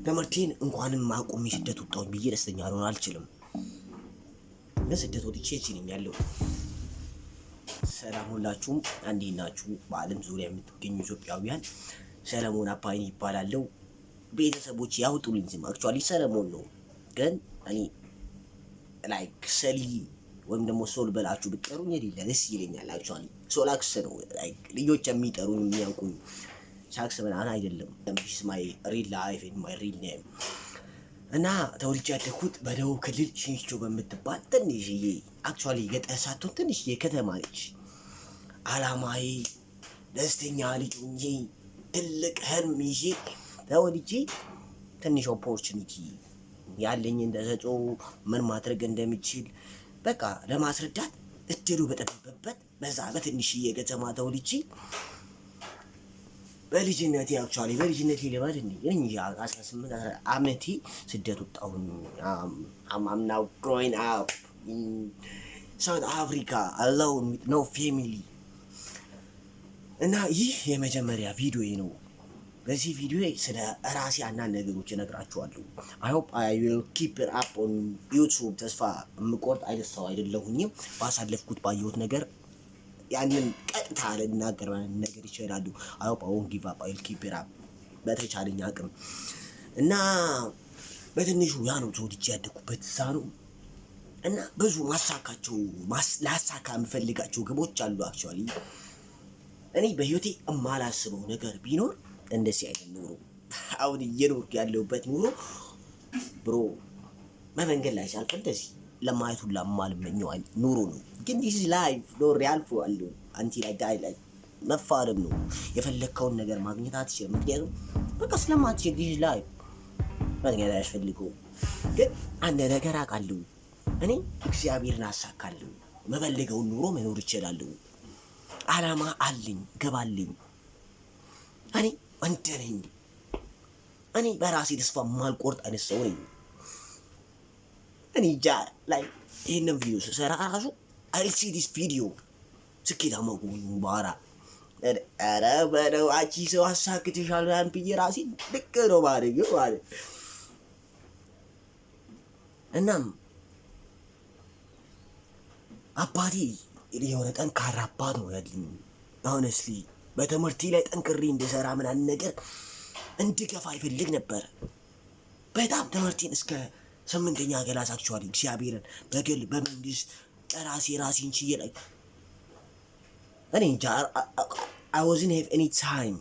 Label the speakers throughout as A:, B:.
A: ትምህርቴን እንኳንም አቁሜ ስደት ወጣሁኝ ብዬ ደስተኛ ልሆን አልችልም። ስደት ወጥቼ እዚህ ነኝ ያለሁት። ሰላም ሁላችሁም እንዴት ናችሁ? በዓለም ዙሪያ የምትገኙ ኢትዮጵያውያን ሰለሞን አባይኔ ይባላለሁ። ቤተሰቦች ያውጡልኝ ስም አክቹአሊ ሰለሞን ነው፣ ግን እኔ ላይክ ሰሊ ወይም ደግሞ ሶል በላችሁ ብትጠሩኝ የሌለ ደስ ይለኛል። አክቹአሊ ሶላክስ ነው ላይክ ልጆች የሚጠሩኝ የሚያውቁኝ፣ ሳክስ ምናምን አይደለም። ዲስ ማይ ሪል ላይፍ ኤንድ ማይ ሪል ኔም። እና ተወልጄ ያደግኩት በደቡብ ክልል ሽንሽቾ በምትባል ትንሽዬ አክቹአሊ ገጠር ሳትሆን ትንሽዬ ከተማ ነች። አላማዬ ደስተኛ ልጅ ሆኜ ትልቅ ህልም ይዤ ተወልጄ ትንሽ ኦፖርቹኒቲ ያለኝን ተሰጥኦ ምን ማድረግ እንደምችል በቃ ለማስረዳት እድሉ በጠበበበት በዛ በትንሽዬ ከተማ ተወልጄ በልጅነቴ አክቹአሊ በልጅነቴ ልበል እንጂ 18 ዓመቴ ስደት ወጣሁኝ። I'm now growing up in South Africa alone with no family። እና ይህ የመጀመሪያ ቪዲዮዬ ነው። በዚህ ቪዲዮ ስለ ራሴ አንዳንድ ነገሮች እነግራችኋለሁ። I hope I will keep it up on YouTube። ተስፋ የምቆርጥ አይነት ሰው አይደለሁኝም። ባሳለፍኩት ባየሁት ነገር ያንን ቀጥታ ልናገር ነገር ይችላሉ። I hope I won't give up. I will keep it up በተቻለኝ አቅም። እና በትንሹ ያ ነው ተወልጄ ያደግኩበት እዛ ነው። እና ብዙ ላሳካ የምፈልጋቸው ግቦች አሉ። አክቹአሊ እኔ በህይወቴ የማላስበው ነገር ቢኖር እንደዚህ አይነት ኑሮ አሁን እየኖርኩ ያለሁበት ኑሮ ብሮ በመንገድ ላይ ሳልፍ እንደዚህ ለማየት ሁላ የማልመኘው አይነት ኑሮ ነው። ግን ዲስ ላይፍ ኖሬ አልፌዋለሁ። አንቲል አይ ዳይ ላይ መፋረም ነው። የፈለግከውን ነገር ማግኘት አትችልም፣ ምክንያቱም በቃ ስለማትችል ዲስ ላይፍ ማግኘት አያስፈልገውም። ግን አንድ ነገር አውቃለሁ፣ እኔ እግዚአብሔርን አሳካለሁ። መፈለገውን ኑሮ መኖር እችላለሁ። አላማ አለኝ፣ ገባለኝ። እኔ ወንድ ነኝ። እኔ በራሴ ተስፋ የማልቆርጥ አይነት ሰው ነኝ። እኔ ጃ ላይ ይሄንን ቪዲዮ ስሰራ ራሱ I'll see this video ስኬታማ ከሆንኩ በኋላ ኧረ በለው አንቺ ሰው አሳክተሻል ምናምን ብዬ ራሴ ልክ ነው ማለት። እናም አባቴ የሆነ ጠንካራ አባት ነው ያለኝ። ሆነስትሊ በትምህርቴ ላይ ጠንክሬ እንድሰራ ምናምን ነገር እንድገፋ ይፈልግ ነበር። በጣም ትምህርቴን እስከ 8ኛ ክላስ አክቹአሊ እግዚአብሔርን በግል በመንግስት ራሴን ችዬ ላይ እኔ እንጃ I wasn't have any time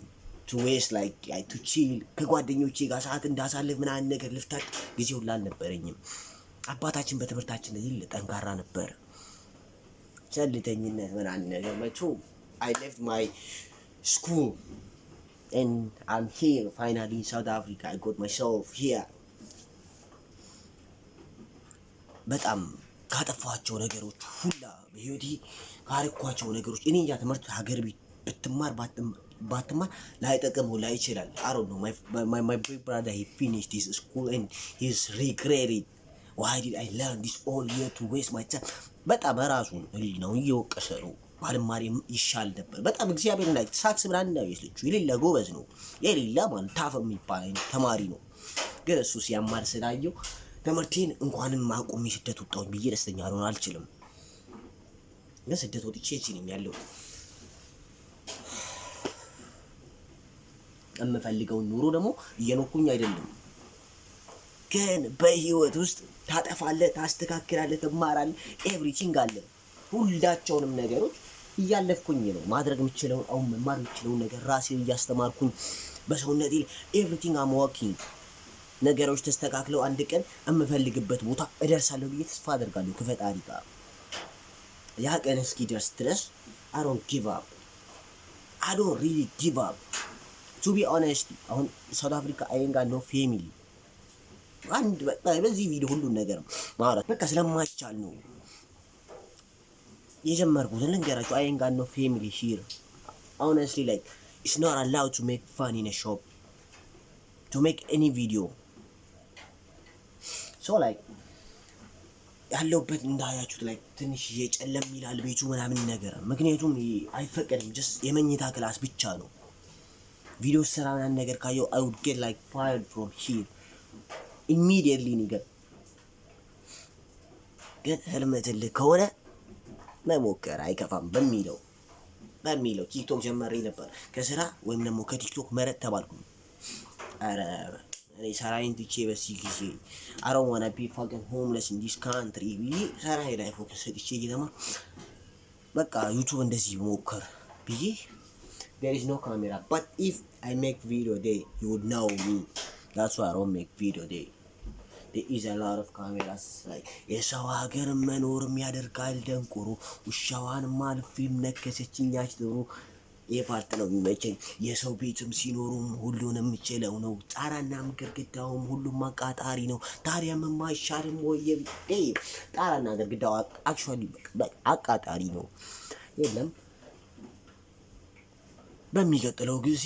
A: to waste like to chill ከጓደኞቼ ጋር ሰዓት እንዳሳልፍ ምናምን ነገር ልፍታት ጊዜ ሁላ አልነበረኝም። አባታችን በትምህርታችን ላይ ጠንካራ ነበር። ቸልተኝነት ምናምን ነገር መጥቶ I left my school and I'm here finally in South Africa. I got myself here. በጣም ካጠፋቸው ነገሮች ሁላ በህይወቴ ካረኳቸው ነገሮች እኔ ያ ትምህርት ሀገር ቤት ብትማር ባትማር ላይጠቅም ሁላ ይችላል። I don't know. My big brother, he finished his school and he's regretted. Why did I learn this all year to waste my time? በጣም ራሱን ነው እየወቀሰ ነው። ባልማሪ ይሻል ነበር። በጣም እግዚአብሔር ላይ ሳክስ ምናምን ነው ይስልቹ የሌለ ጎበዝ ነው። የሌለ ማለት ታፍ የሚባል ተማሪ ነው። ግን እሱ ሲያማር ስላየው ትምህርቴን እንኳንም አቁሜ ስደት ወጣሁኝ ብዬ ደስተኛ ልሆን አልችልም። ስደት ወጥቼ እዚህ ነኝ ያለሁት። የምፈልገውን ኑሮ ደግሞ እየኖርኩኝ አይደለም። ግን በህይወት ውስጥ ታጠፋለህ፣ ታስተካክላለህ፣ ትማራለህ፣ ኤቭሪቲንግ አለ። ሁላቸውንም ነገሮች እያለፍኩኝ ነው። ማድረግ የምችለውን አሁን መማር የምችለውን ነገር ራሴን እያስተማርኩኝ በሰውነቴ ኤቭሪቲንግ አም ዋኪንግ ነገሮች ተስተካክለው አንድ ቀን የምፈልግበት ቦታ እደርሳለሁ ብዬ ተስፋ አደርጋለሁ ከፈጣሪ ጋር። ያ ቀን እስኪደርስ ድረስ I don't give up. I don't really give up. To be honest, አሁን ሳውት አፍሪካ I ain't got no family። አንድ በዚህ ቪዲዮ ሁሉን ነገር ማለት በቃ ስለማይቻል ነው የጀመርኩት። ልንገራችሁ I ain't got no family here. Honestly, like it's not allowed to make fun in a shop, to make any video. So like ያለውበት እንዳያችሁት ላይ ትንሽ እየጨለም ይላል ቤቱ ምናምን ነገር፣ ምክንያቱም አይፈቀድም። ጀስት የመኝታ ክላስ ብቻ ነው። ቪዲዮ ሰራና ነገር ካየው I would get like fired from here ኢሚዲየትሊ ንገር። ግን ህልም ትልቅ ከሆነ መሞከር አይከፋም በሚለው ቲክቶክ ጀመሬ ነበር ከስራ ወይም ደግሞ ከቲክቶክ መረጥ ተባልኩ። አረ እኔ ሰራዬን ትቼ በዚህ ጊዜ I don't wanna be fucking homeless in this country ብዬ ሰራዬ ላይ ፎከስ ሰጥቼ እየተማርኩ በቃ ዩቱብ እንደዚህ ሞከር ብዬ there is no camera but if I make video there you would know me. That's why I don't make video there. There is a lot of cameras like የሰው ሀገር መኖርም ያደርጋል ደንቆሮ ውሻዋን ማልፊም ነከሰችኝ አችጥሩ። ይሄ ፓርት ነው የሚመቸኝ። የሰው ቤትም ሲኖሩም ሁሉንም የምችለው ነው። ጣራና ግድግዳውም ሁሉም አቃጣሪ ነው። ታዲያ የማይሻልም ወይ ጣራና ግድግዳው አክቹዋሊ አቃጣሪ ነው። የለም በሚቀጥለው ጊዜ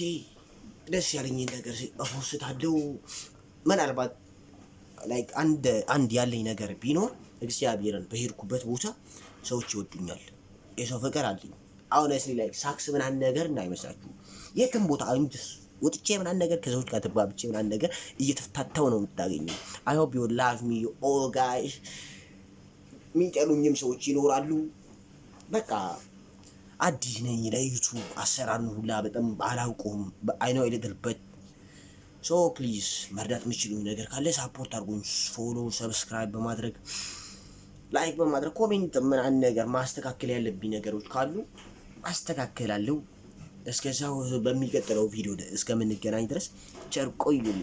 A: ደስ ያለኝን ነገር እፖስታለሁ። ምናልባት ላይክ አንድ ያለኝ ነገር ቢኖር እግዚአብሔርን በሄድኩበት ቦታ ሰዎች ይወዱኛል። የሰው ፍቅር አለኝ። honestly like ሳክስ ምናምን ነገር እንዳይመስላችሁ የትም ቦታ እንድስ ወጥቼ ምናምን ነገር ከሰዎች ጋር ተባብቼ ምናምን ነገር እየተፈታተው ነው የምታገኘው። I hope you love me all guys። የሚጠሉኝም ሰዎች ይኖራሉ። በቃ አዲስ ነኝ ለዩቱብ አሰራሩን ሁላ በጣም አላውቀውም። I know a little bit so please መርዳት የምትችሉኝ ነገር ካለ ሳፖርት አድርጉኝ። ፎሎ ሰብስክራይብ በማድረግ ላይክ በማድረግ ኮሜንት ምናምን ነገር ማስተካከል ያለብኝ ነገሮች ካሉ አስተካክላለሁ። እስከዛው በሚቀጥለው ቪዲዮ እስከምንገናኝ ድረስ ቸር ቆዩልኝ።